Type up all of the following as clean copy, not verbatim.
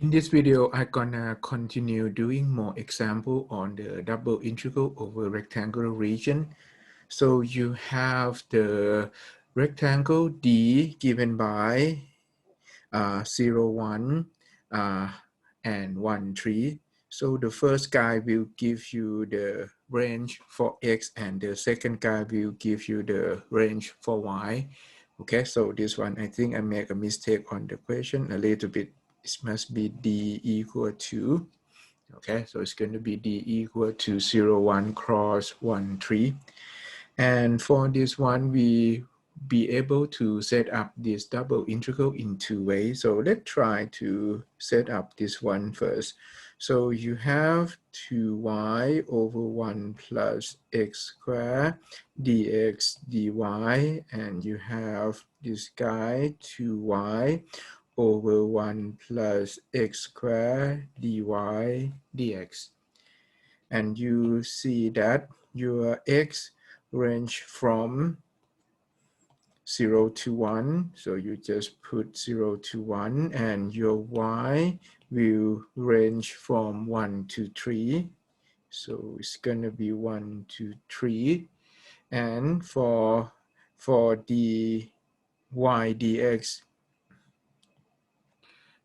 In this video, I'm gonna continue doing more example on the double integral over rectangular region. So you have the rectangle D given by 0, 1 and 1, 3. So the first guy will give you the range for X and the second guy will give you the range for Y. Okay, so this one, I think I make a mistake on the question a little bit. It must be D equal to, okay, so it's going to be D equal to 0, 1 cross 1, 3. And for this one, we be able to set up this double integral in two ways. So let's try to set up this one first. So you have 2y over 1 plus x squared dx dy, and you have this guy 2y over 1 plus x squared dy dx. And you see that your x range from 0 to 1. So you just put 0 to 1, and your y will range from 1 to 3. So it's going to be 1 to 3. And for the y dx,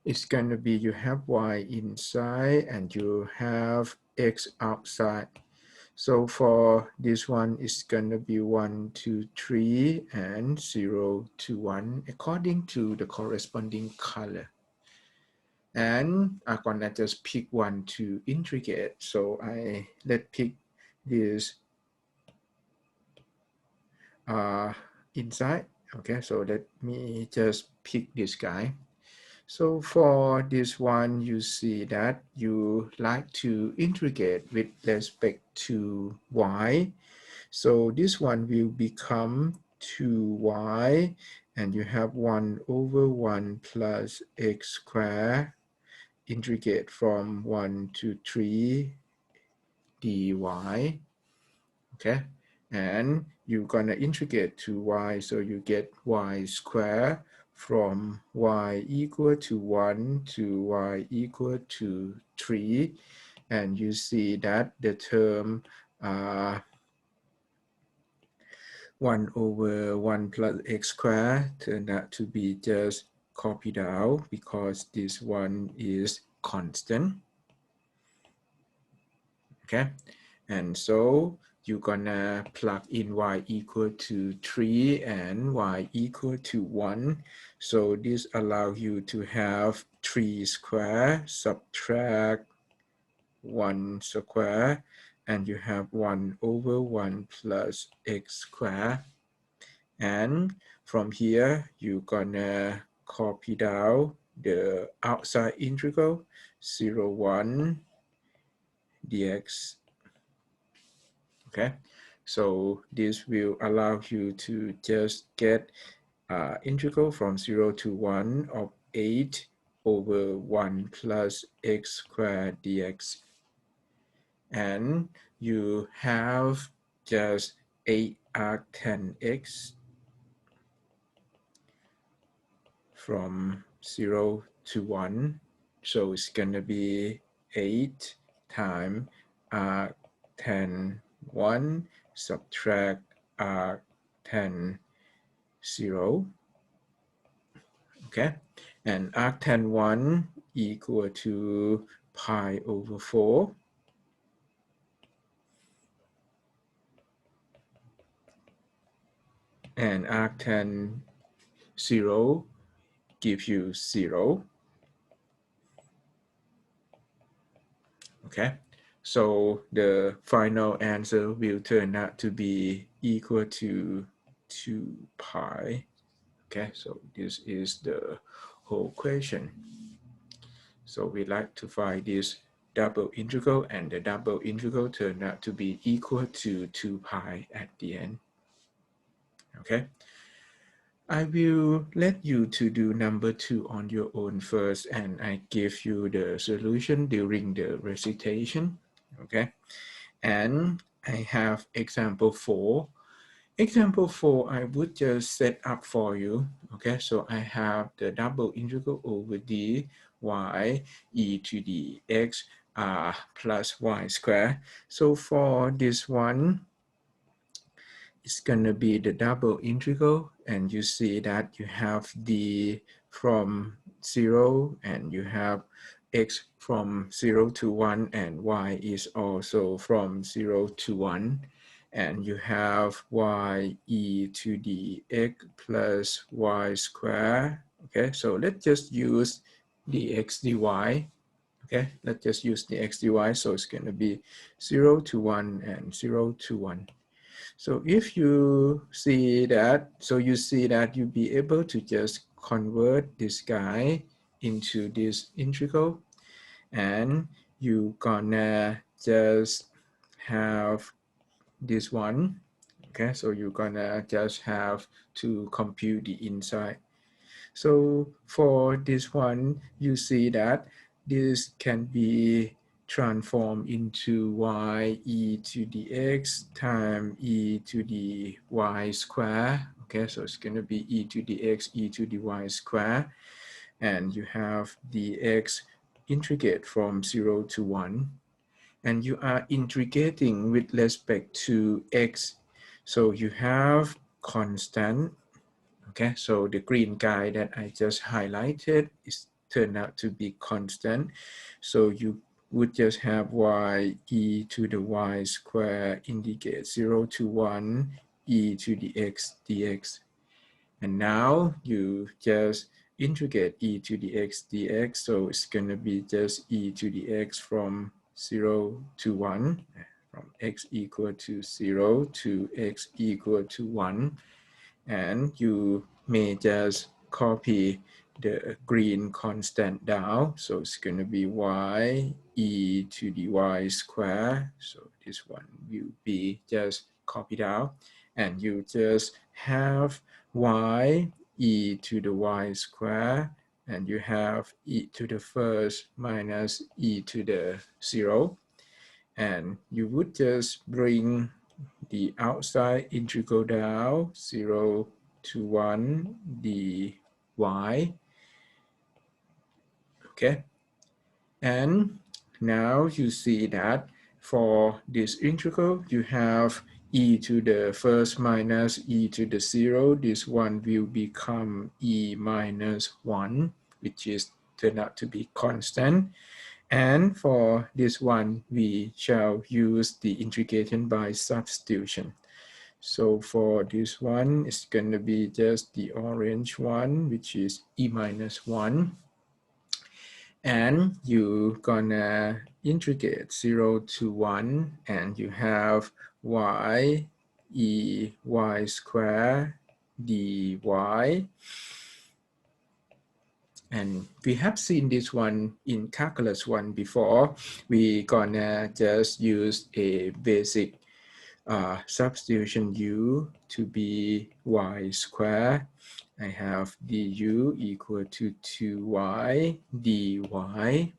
it's going to be you have y inside and you have x outside. So for this one, it's going to be 1 to 3 and 0 to 1 according to the corresponding color. And I'm going to just pick one to integrate. So let's pick this inside. Okay, so let me just pick this guy. So for this one, you see that you like to integrate with respect to y. So this one will become 2y, and you have 1 over 1 plus x squared, integrate from 1 to 3 dy, okay? And you're gonna integrate to y, so you get y squared from y equal to 1 to y equal to 3, and you see that the term 1 over 1 plus x squared turned out to be just copied out because this one is constant. Okay, and so you're gonna plug in y equal to 3 and y equal to 1. So this allows you to have 3 square subtract 1 square, and you have 1 over 1 plus x squared. And from here, you're gonna copy down the outside integral 0, 1 dx. Okay, so this will allow you to just get integral from 0 to 1 of 8 over 1 plus x squared dx. And you have just 8 arc10x from 0 to 1. So it's going to be 8 times arc10 1 subtract arc10 0. Okay, and arc10 1 equal to pi over 4. And arc10 0 gives you 0. Okay, so the final answer will turn out to be equal to 2 pi. Okay, so this is the whole question. So we like to find this double integral, and the double integral turned out to be equal to 2 pi at the end. Okay, I will let you to do number 2 on your own first, and I give you the solution during the recitation. Okay, and I have example 4. Example 4, I would just set up for you. Okay, so I have the double integral over d y e to the x plus y squared. So for this one, it's going to be the double integral, and you see that you have d from 0 and you have x from 0 to 1 and y is also from 0 to 1, and you have y e to the x plus y squared. Okay, so let's just use dx dy. Okay, let's just use the x dy, so it's going to be 0 to 1 and 0 to 1. So if you see that, you'll be able to just convert this guy into this integral, and you gonna just have this one. Okay, so you're gonna just have to compute the inside. So for this one, you see that this can be transformed into y e to the x times e to the y square. Okay, so it's going to be e to the x, e to the y square. And you have the x integrate from 0 to 1. And you are integrating with respect to x. So you have constant. Okay, so the green guy that I just highlighted is turned out to be constant. So you would just have y e to the y square indicate 0 to 1 e to the x dx. And now you just integrate e to the x dx. So it's going to be just e to the x from 0 to 1, from x equal to 0 to x equal to 1. And you may just copy the green constant down. So it's going to be y e to the y square. So this one will be just copied out. And you just have y e to the y square. And you have e to the first minus e to the 0. And you would just bring the outside integral down 0 to 1 dy. Okay, and now you see that for this integral you have e to the first minus e to the 0. This one will become e minus 1, which is turned out to be constant. And for this one, we shall use the integration by substitution. So for this one, it's going to be just the orange one, which is e minus 1. And you're gonna integrate 0 to 1, and you have y e y square dy. And we have seen this one in calculus 1 before. We're gonna just use a basic substitution u to be y square. I have du equal to 2y dy.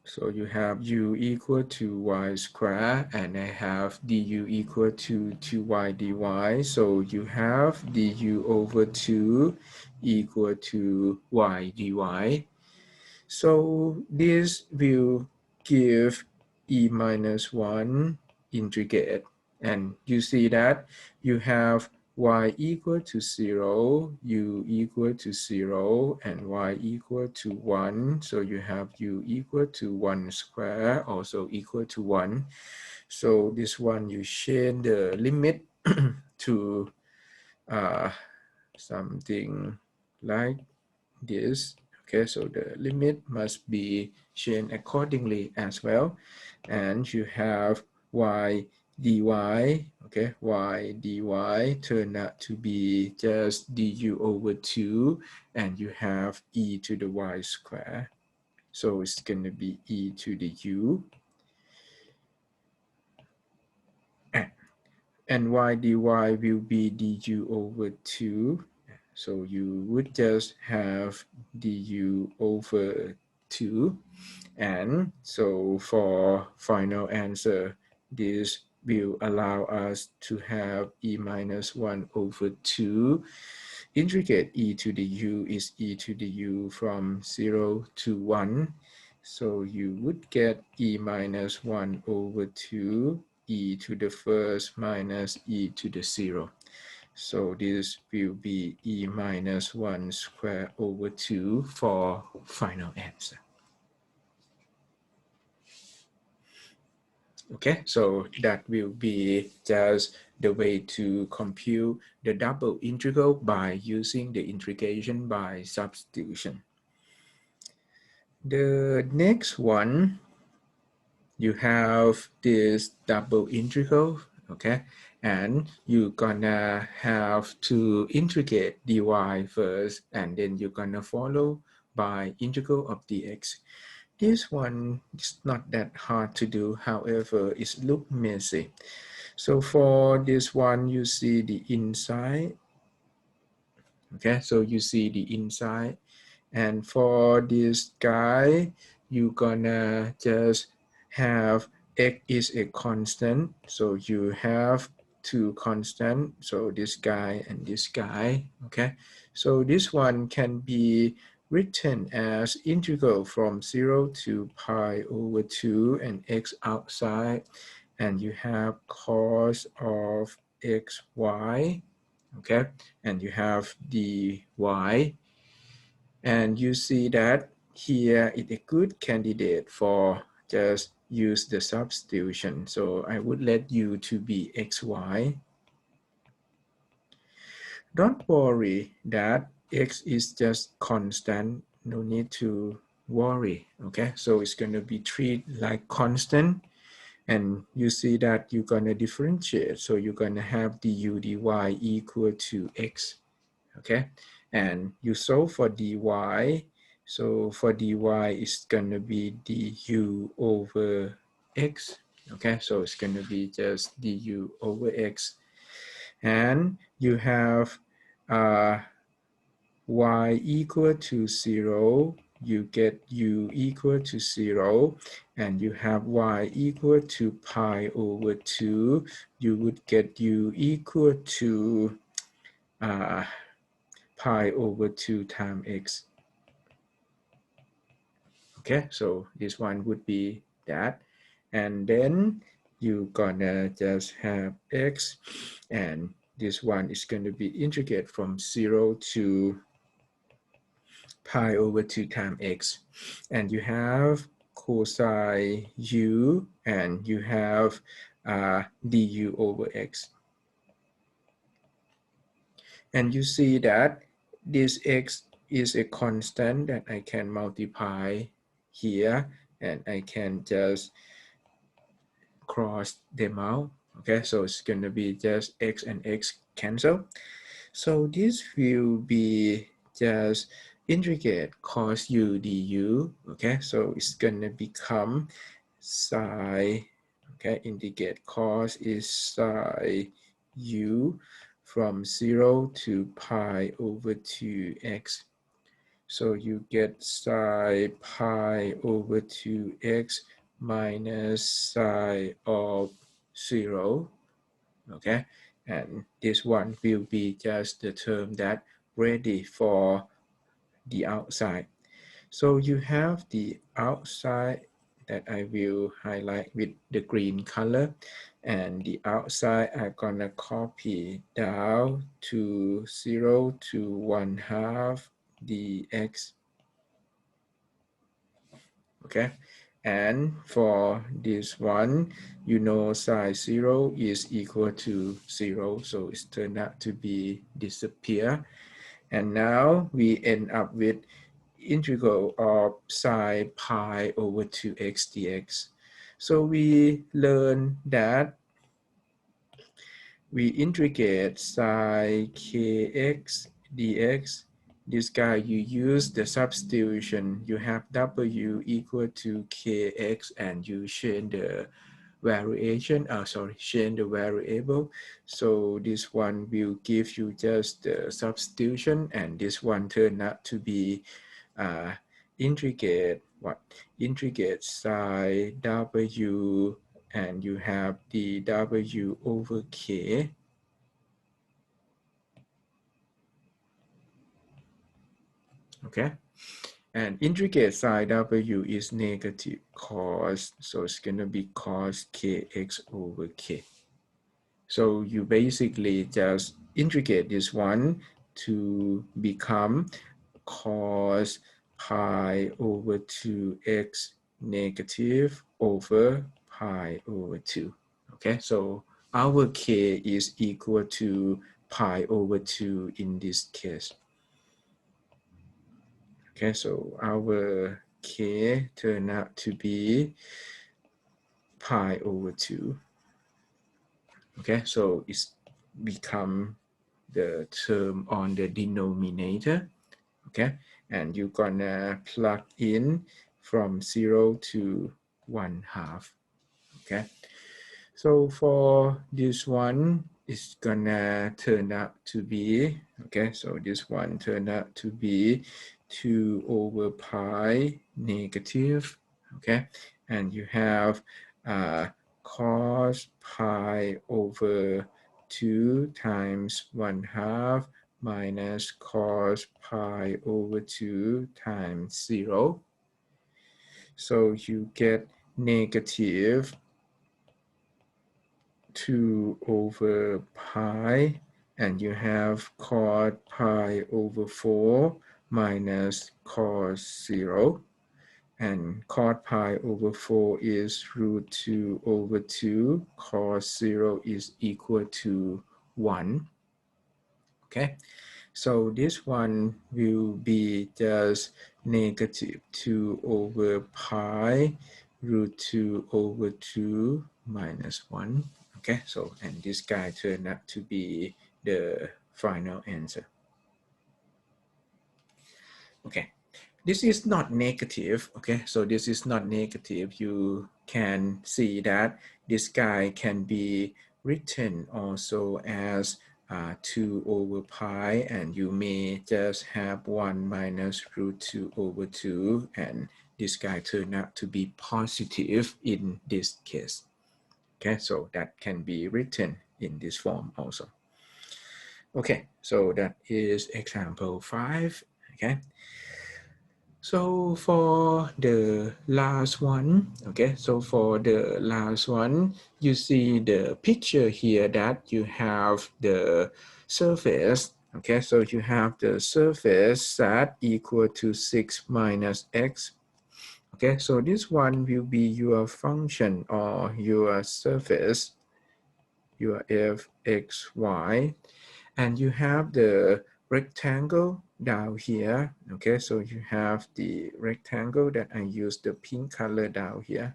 So you have u equal to y square, and I have du equal to 2y dy. So you have du over 2 equal to y dy. So this will give e minus 1 integrate. And you see that you have y equal to 0, u equal to 0, and y equal to 1. So you have u equal to 1 square, also equal to 1. So this one, you change the limit to something like this. Okay, so the limit must be changed accordingly as well. And you have y dy, okay, y dy turn out to be just du over 2, and you have e to the y square. So it's going to be e to the u. And y dy will be du over 2. So you would just have du over 2. And so for final answer, this will allow us to have e minus 1 over 2. Integrate e to the u is e to the u from 0 to 1. So you would get e minus 1 over 2, e to the first minus e to the 0. So this will be e minus 1 squared over 2 for final answer. Okay, so that will be just the way to compute the double integral by using the integration by substitution. The next one, you have this double integral, okay, and you're gonna have to integrate dy first, and then you're gonna follow by integral of dx. This one is not that hard to do, however, it looks messy. So for this one, you see the inside, okay, so you see the inside, and for this guy, you're gonna just have x is a constant, so you have two constant, so this guy and this guy, okay, so this one can be written as integral from 0 to pi over 2 and x outside, and you have cos of xy, okay, and you have dy, and you see that here is a good candidate for just use the substitution. So I would let you to be xy. Don't worry that x is just constant. No need to worry. Okay, so it's going to be treated like constant. And you see that you're going to differentiate. So you're going to have du dy equal to x. Okay, and you solve for dy. So for dy it's going to be du over x. Okay, so it's going to be just du over x. And you have y equal to 0. You get u equal to 0. And you have y equal to pi over 2. You would get u equal to pi over 2 times x. Okay, so this one would be that. And then you're gonna just have x, and this one is going to be integrated from 0 to pi over 2 times x. And you have cosine u, and you have du over x. And you see that this x is a constant that I can multiply here, and I can just cross them out. Okay, so it's going to be just x and x cancel. So this will be just integrate cos u du. Okay, so it's going to become psi. Okay, integrate cos is psi u from 0 to pi over 2x. So you get psi pi over 2x minus psi of 0. Okay, and this one will be just the term that ready for the outside. So you have the outside that I will highlight with the green color, and the outside I'm gonna copy down to 0 to 1/2 dx. Okay, and for this one, you know sine 0 is equal to 0, so it's turned out to be disappear. And now we end up with integral of sine pi over 2x dx. So we learn that we integrate sine kx dx. This guy, you use the substitution. You have w equal to kx, and you change the variation, change the variable. So this one will give you just the substitution, and this one turned out to be integrate sine w and you have dw over k. Okay, and integrate side w is negative cos, so it's going to be cos kx over k. So you basically just integrate this one to become cos pi over 2x negative over pi over 2. Okay, so our k is equal to pi over 2 in this case. Okay, so our k turned out to be pi over 2. Okay, so it's become the term on the denominator. Okay, and you're gonna plug in from 0 to 1/2. Okay, so for this one, it's gonna turn out to be, okay, so this one turned out to be 2 over pi negative, okay, and you have cos pi over 2 times 1/2 minus cos pi over 2 times 0. So you get negative 2 over pi, and you have cos pi over 4 minus cos 0. And cos pi over 4 is root 2 over 2. Cos 0 is equal to 1. Okay, so this one will be just negative 2 over pi root 2 over 2 minus 1. Okay, so and this guy turned out to be the final answer. Okay, this is not negative. Okay, so this is not negative. You can see that this guy can be written also as 2 over pi, and you may just have 1 minus root 2 over 2, and this guy turned out to be positive in this case. Okay, so that can be written in this form also. Okay, so that is example 5. Okay, so for the last one, okay, so for the last one, you see the picture here that you have the surface, okay, so you have the surface that equal to 6 minus x. Okay, so this one will be your function or your surface, your f x y, and you have the rectangle down here. Okay, so you have the rectangle that I use the pink color down here.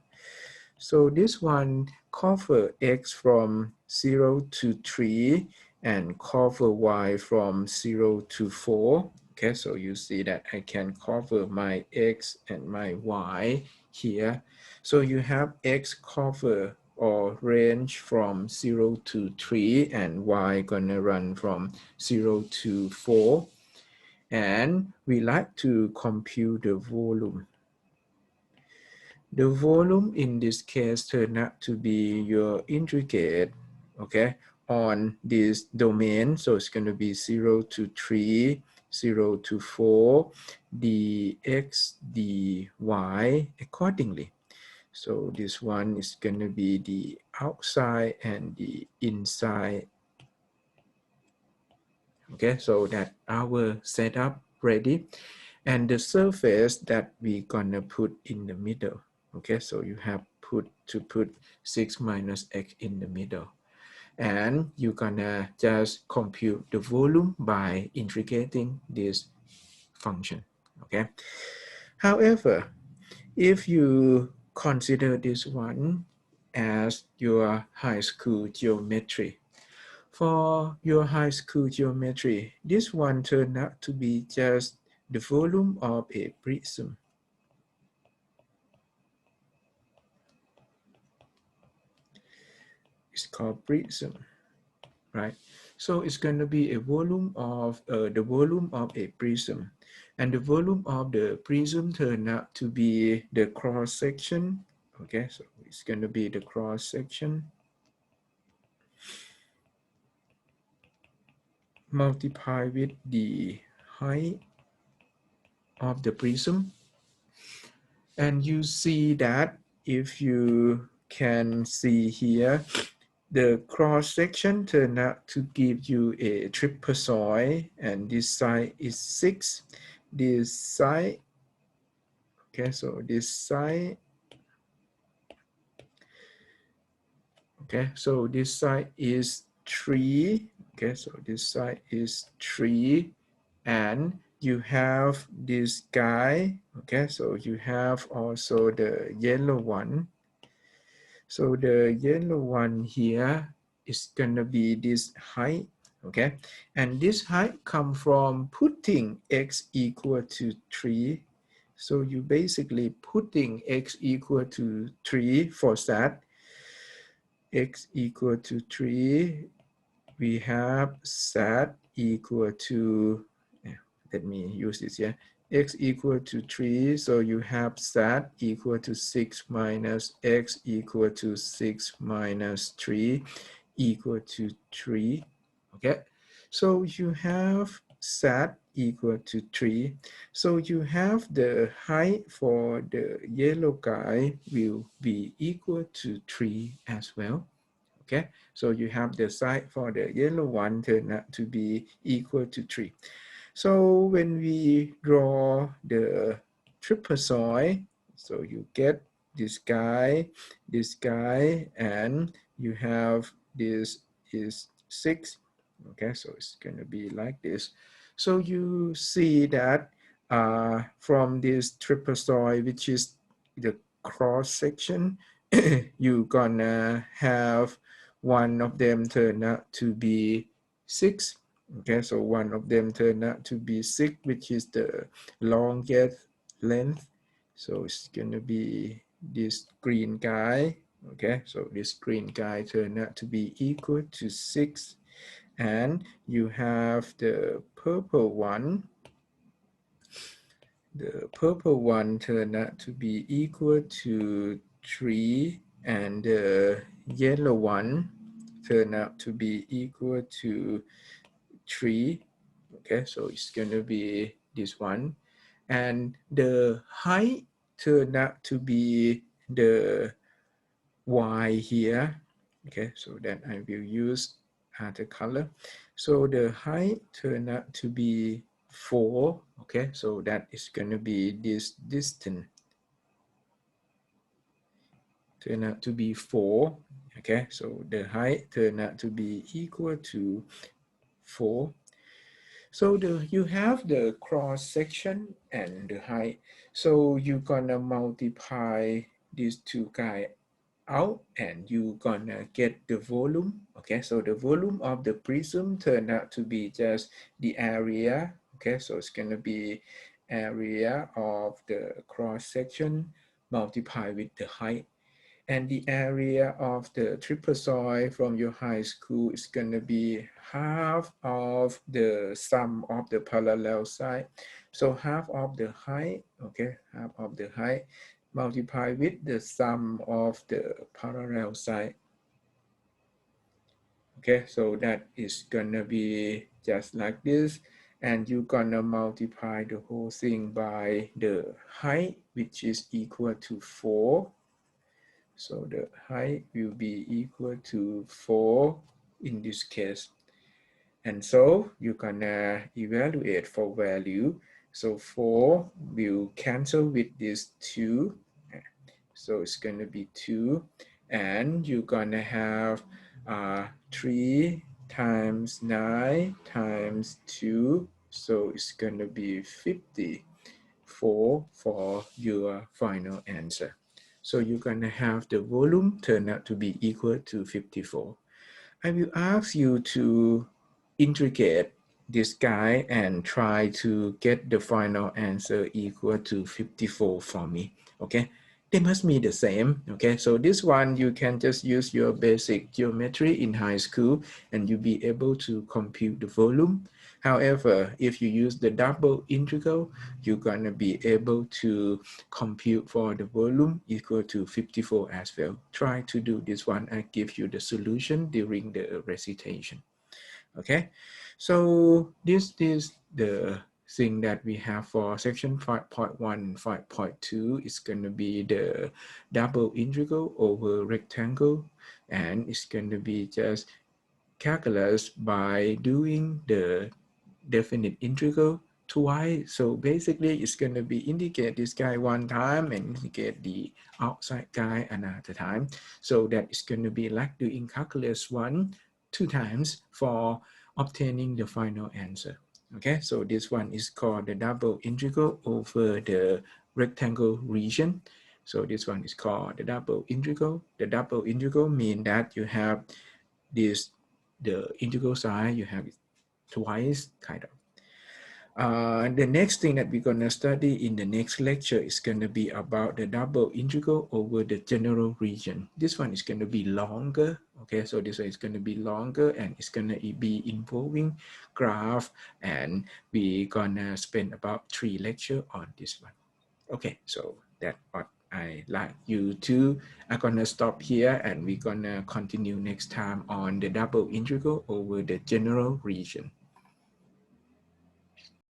So this one cover x from 0 to 3 and cover y from 0 to 4. Okay, so you see that I can cover my x and my y here. So you have x cover or range from 0 to 3 and y gonna run from 0 to 4. And we like to compute the volume. The volume in this case turned out to be your integrate, okay, on this domain. So it's going to be 0 to 3, 0 to 4, dx, dy accordingly. So this one is going to be the outside and the inside. Okay, so that our setup ready. And the surface that we're gonna put in the middle. Okay, so you have to put 6 minus x in the middle. And you're gonna just compute the volume by integrating this function. Okay. However, if you consider this one as your high school geometry, for your high school geometry, this one turned out to be just the volume of a prism. It's called prism, right? So it's going to be a volume of the volume of a prism, and the volume of the prism turned out to be the cross section Okay, so it's going to be the cross section multiply with the height of the prism. And you see that if you can see here, the cross section turned out to give you a trapezoid, and this side is 6. This side, okay, so this side, okay, so this side is 3. Okay, so this side is 3, and you have this guy. Okay, so you have also the yellow one. So the yellow one here is gonna be this height, okay? And this height come from putting x equal to 3. So you basically putting x equal to 3 for that. X equal to 3, we have z equal to, let me use this here, x equal to 3, so you have z equal to 6 minus x equal to 6 minus 3 equal to 3, okay? So you have z equal to 3. So you have the height for the yellow guy will be equal to 3 as well. Okay, so you have the side for the yellow one turn out to be equal to 3. So when we draw the trapezoid, so you get this guy, and you have this is 6. Okay, so it's going to be like this. So you see that from this trapezoid, which is the cross section, you're gonna have one of them turn out to be 6. Okay, so one of them turned out to be 6, which is the longest length. So it's gonna be this green guy. Okay, so this green guy turned out to be equal to 6. And you have the purple one. The purple one turned out to be equal to 3, and the yellow one turned out to be equal to 3. Okay, so it's going to be this one. And the height turned out to be the y here. Okay, so then I will use other color. So the height turned out to be 4. Okay, so that is going to be this distance. Turn out to be 4. Okay, so the height turned out to be equal to 4. So you have the cross section and the height. So you're gonna multiply these two guys out, and you're gonna get the volume. Okay, so the volume of the prism turned out to be just the area. Okay, so it's gonna be area of the cross section multiplied with the height. And the area of the trapezoid from your high school is going to be half of the sum of the parallel side. So half of the height, okay, half of the height multiplied with the sum of the parallel side. Okay, so that is gonna be just like this, and you're gonna multiply the whole thing by the height, which is equal to 4. So the height will be equal to 4 in this case. And so you're gonna evaluate for value. So 4 will cancel with this 2. So it's gonna be 2. And you're gonna have 3 times 9 times 2. So it's gonna be 54 for your final answer. So you're gonna have the volume turn out to be equal to 54. I will ask you to integrate this guy and try to get the final answer equal to 54 for me, okay? They must be the same, okay? So this one, you can just use your basic geometry in high school and you'll be able to compute the volume. However, if you use the double integral, you're going to be able to compute for the volume equal to 54 as well. Try to do this one. I give you the solution during the recitation. Okay, so this is the thing that we have for section 5.1 and 5.2. It's going to be the double integral over rectangle, and it's going to be just calculus by doing the definite integral twice. So basically it's going to be indicate this guy one time and indicate the outside guy another time. So that is going to be like doing calculus 2 times for obtaining the final answer. Okay, so this one is called the double integral over the rectangle region. So this one is called the double integral. The double integral means that you have this, the integral side, you have it twice, kind of. The next thing that we're going to study in the next lecture is going to be about the double integral over the general region. This one is going to be longer. Okay, so this one is going to be longer and it's going to be involving graph, and we're going to spend about 3 lectures on this one. Okay, so that's what I like you to. I'm going to stop here and we're going to continue next time on the double integral over the general region.